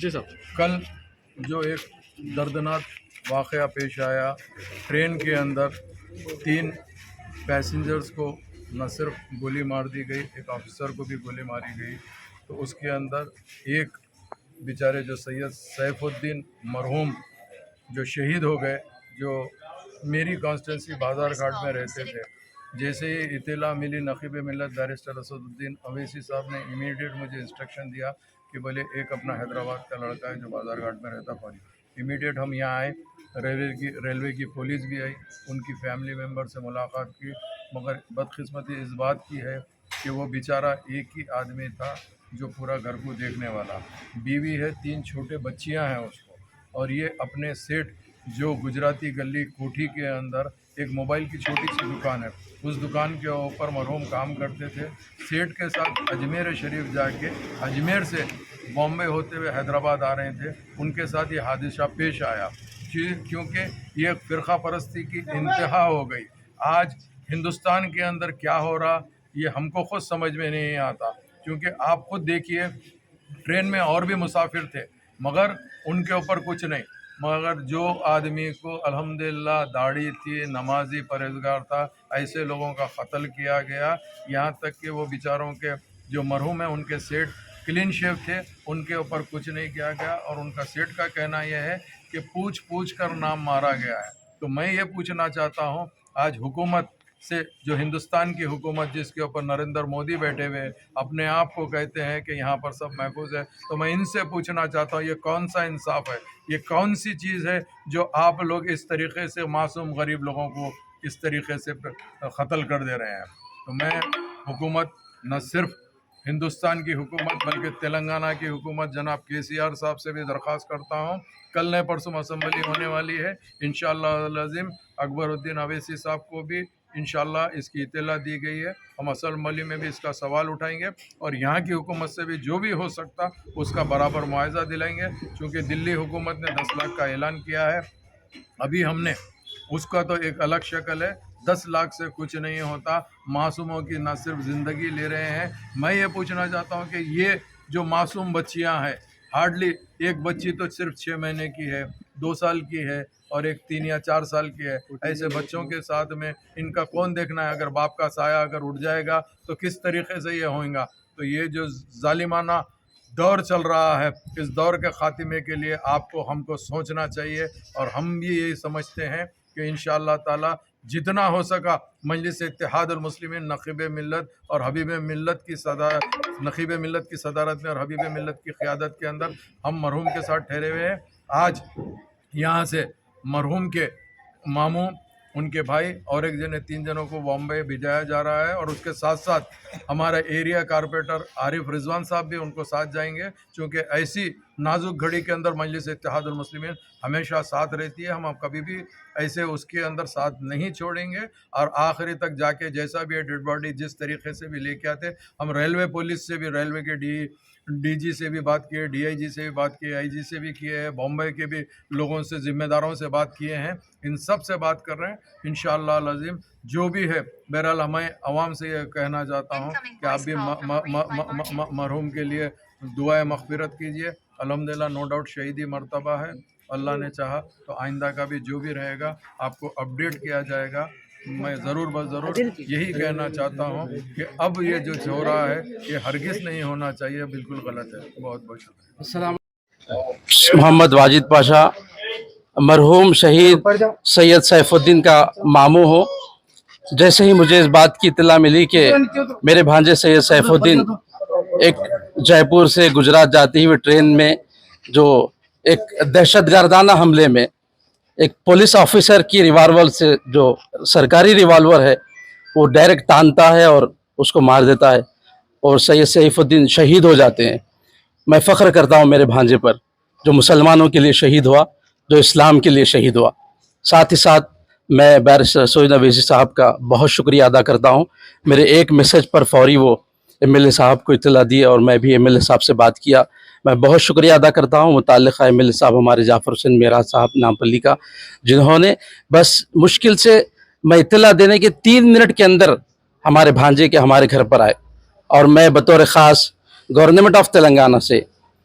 جی صاحب. کل جو ایک دردناک واقعہ پیش آیا، ٹرین کے اندر 3 پیسنجرز کو نہ صرف گولی مار دی گئی، ایک آفیسر کو بھی گولی ماری گئی. تو اس کے اندر ایک بیچارے جو سید سیف الدین مرحوم جو شہید ہو گئے، جو میری کانسٹیٹنسی بازار گھاٹ میں رہتے تھے. جیسے ہی اطلاع ملی نقیب ملت بیرسٹر اسد الدین اویسی صاحب نے امیڈیٹ مجھے انسٹرکشن دیا کہ بولے ایک اپنا حیدرآباد کا لڑکا ہے جو بازار گھاٹ میں رہتا فوری. امیڈیٹ ہم یہاں آئے، ریلوے کی پولیس بھی آئی، ان کی فیملی ممبر سے ملاقات کی. مگر بدقسمتی اس بات کی ہے کہ وہ بیچارہ ایک ہی آدمی تھا جو پورا گھر کو دیکھنے والا. بیوی ہے، 3 چھوٹے بچیاں ہیں اس کو، اور یہ اپنے سیٹ جو گجراتی گلی کوٹھی کے اندر ایک موبائل کی چھوٹی سی دکان ہے، اس دکان کے اوپر مرحوم کام کرتے تھے. سیٹ کے ساتھ اجمیر شریف جا کے اجمیر سے بامبے ہوتے ہوئے حیدرآباد آ رہے تھے، ان کے ساتھ یہ حادثہ پیش آیا. کیونکہ یہ فرقہ پرستی کی انتہا ہو گئی. آج ہندوستان کے اندر کیا ہو رہا یہ ہم کو خود سمجھ میں نہیں آتا. کیونکہ آپ خود دیکھیے، ٹرین میں اور بھی مسافر تھے مگر ان کے اوپر کچھ نہیں. مگر جو آدمی کو الحمدللہ داڑھی تھی، نمازی پرہیزگار تھا، ایسے لوگوں کا قتل کیا گیا. یہاں تک کہ وہ بیچاروں کے جو مرحوم ہیں ان کے سیٹ کلین شیو تھے، ان کے اوپر کچھ نہیں کیا گیا. اور ان کا سیٹ کا کہنا یہ ہے کہ پوچھ کر نام مارا گیا ہے. تو میں یہ پوچھنا چاہتا ہوں آج حکومت سے، جو ہندوستان کی حکومت جس کے اوپر نریندر مودی بیٹھے ہوئے اپنے آپ کو کہتے ہیں کہ یہاں پر سب محفوظ ہے، تو میں ان سے پوچھنا چاہتا ہوں یہ کون سا انصاف ہے؟ یہ کون سی چیز ہے جو آپ لوگ اس طریقے سے معصوم غریب لوگوں کو اس طریقے سے قتل کر دے رہے ہیں؟ تو میں حکومت، نہ صرف ہندوستان کی حکومت بلکہ تلنگانہ کی حکومت جناب KCR صاحب سے بھی درخواست کرتا ہوں، کل نے پرسوں اسمبلی ہونے والی ہے، انشاءاللہ العظیم اکبر الدین اویسی صاحب کو بھی انشاءاللہ اس کی اطلاع دی گئی ہے. ہم اسمبلی میں بھی اس کا سوال اٹھائیں گے اور یہاں کی حکومت سے بھی جو بھی ہو سکتا اس کا برابر معاوضہ دلائیں گے. چونکہ دلی حکومت نے 10 لاکھ کا اعلان کیا ہے، ابھی ہم نے اس کا تو ایک الگ شکل ہے. 10 لاکھ سے کچھ نہیں ہوتا. معصوموں کی نہ صرف زندگی لے رہے ہیں. میں یہ پوچھنا چاہتا ہوں کہ یہ جو معصوم بچیاں ہیں، ہارڈلی ایک بچی تو صرف 6 مہینے کی ہے، 2 سال کی ہے، اور ایک 3 یا 4 سال کی ہے. ایسے بچوں کے ساتھ میں ان کا کون دیکھنا ہے؟ اگر باپ کا سایہ اگر اٹھ جائے گا تو کس طریقے سے یہ ہوئیں گا؟ تو یہ جو ظالمانہ دور چل رہا ہے، اس دور کے خاتمے کے لیے آپ کو ہم کو سوچنا چاہیے. اور ہم بھی یہی سمجھتے ہیں کہ انشاءاللہ تعالی جتنا ہو سکا مجلس اتحاد المسلمین نقیب ملت اور حبیب ملت کی نقیب ملت کی صدارت میں اور حبیب ملت کی قیادت کے اندر ہم مرحوم کے ساتھ ٹھہرے ہوئے ہیں. آج یہاں سے مرحوم کے ماموں، ان کے بھائی اور ایک جنے 3 جنوں کو بامبے بھیجایا جا رہا ہے. اور اس کے ساتھ ساتھ ہمارا ایریا کارپوریٹر عارف رضوان صاحب بھی ان کو ساتھ جائیں گے. چونکہ ایسی نازک گھڑی کے اندر مجلس اتحاد المسلمین ہمیشہ ساتھ رہتی ہے. ہم اب کبھی بھی ایسے اس کے اندر ساتھ نہیں چھوڑیں گے اور آخری تک جا کے جیسا بھی ہے ڈیڈ باڈی جس طریقے سے بھی لے کے آتے. ہم ریلوے پولیس سے بھی، ریلوے کے ڈی جی سے بھی بات کیے، DIG سے بھی بات کیے، IG سے بھی کیے ہیں، بامبے کے بھی لوگوں سے، ذمہ داروں سے بات کیے ہیں. ان سب سے بات کر رہے ہیں. انشاءاللہ العظیم جو بھی ہے، بہرحال میں عوام سے یہ کہنا چاہتا ہوں کہ آپ بھی مرحوم کے لیے دعائے مغفرت کیجیے. الحمدللہ نو ڈاؤٹ شہیدی مرتبہ ہے. اللہ نے چاہا تو آئندہ کا بھی جو بھی رہے گا آپ کو اپڈیٹ کیا جائے گا. میں ضرور یہی کہنا چاہتا ہوں کہ اب یہ جو ہو رہا ہے یہ ہرگز نہیں ہونا چاہیے، بالکل غلط ہے. بہت بہت شکریہ. السلام. محمد واجد پاشا، مرحوم شہید سید سیف الدین کا ماموں ہوں. جیسے ہی مجھے اس بات کی اطلاع ملی کہ میرے بھانجے سید سیف الدین ایک جے پور سے گجرات جاتی ہوئی ٹرین میں جو ایک دہشت گردانہ حملے میں ایک پولیس آفیسر کی ریوالور سے، جو سرکاری ریوالور ہے، وہ ڈائریکٹ تانتا ہے اور اس کو مار دیتا ہے اور سید سیف الدین شہید ہو جاتے ہیں. میں فخر کرتا ہوں میرے بھانجے پر جو مسلمانوں کے لیے شہید ہوا، جو اسلام کے لیے شہید ہوا. ساتھ ہی ساتھ میں بیرسٹر سعید اویسی صاحب کا بہت شکریہ ادا کرتا ہوں. میرے ایک میسج پر فوری وہ MLA صاحب کو اطلاع دی اور میں بھی MLA صاحب سے بات کیا. میں بہت شکریہ ادا کرتا ہوں متعلقہ MLA صاحب ہمارے جعفر حسین معراج صاحب نامپلی کا، جنہوں نے بس مشکل سے میں اطلاع دینے کے 3 منٹ کے اندر ہمارے بھانجے کے ہمارے گھر پر آئے. اور میں بطور خاص گورنمنٹ آف تلنگانہ سے